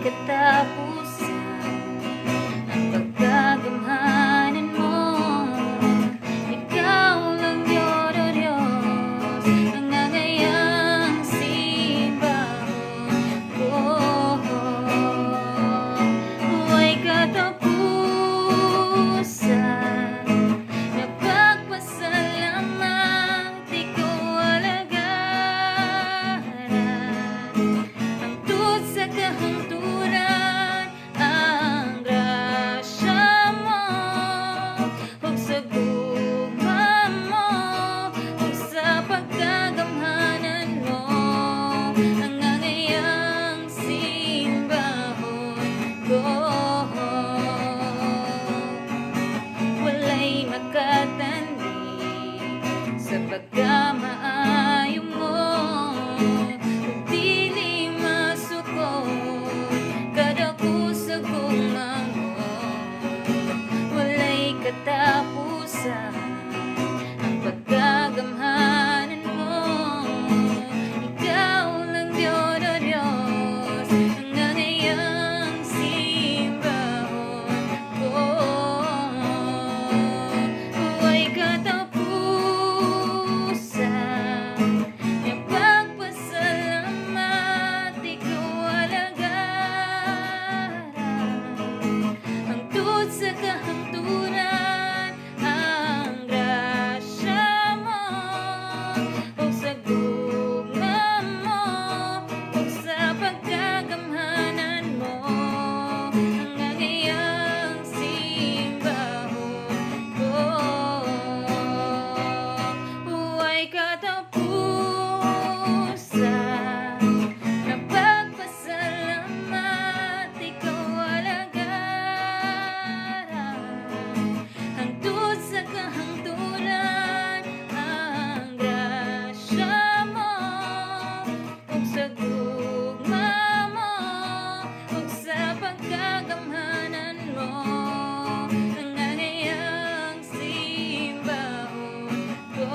katapusan ang pagkagamhanan mo. Ikaw lang, Diyos, o Diyos, ang nangayang simbahon ko. Huwag katapusan na pagpasalamat, di ko alagaran hangtod sa kahangturan ang grasya mo, ug sa gugma mo, ug sa pagkagamhanan mo, ang nangayang simbahon ko. Walay makatandi sa pagkamaayo mo, ug dili masukod kada kusa gugma mo. Walay katapusan ang pagkagamhanan mo. Ikaw lang, Diyos, o Diyos, ang nangayang simbahon ko. Huwag katapusan na pagpasalamat, di ko alagaran hangtod sa kahangturan ang grasya mo, ug sa gugma mo, ug sa pagkagamhanan mo, ang nangayang simbahon ko. Huwag katapusan na pagpasalamat, di ko alagaran hangtod sa kahangturan ang grasya mo, ug sa gugma mo, ug sa pagkagamhanan mo, ang nangayang simbahon ko.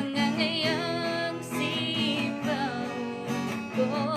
Ang nangayang simbahon ko.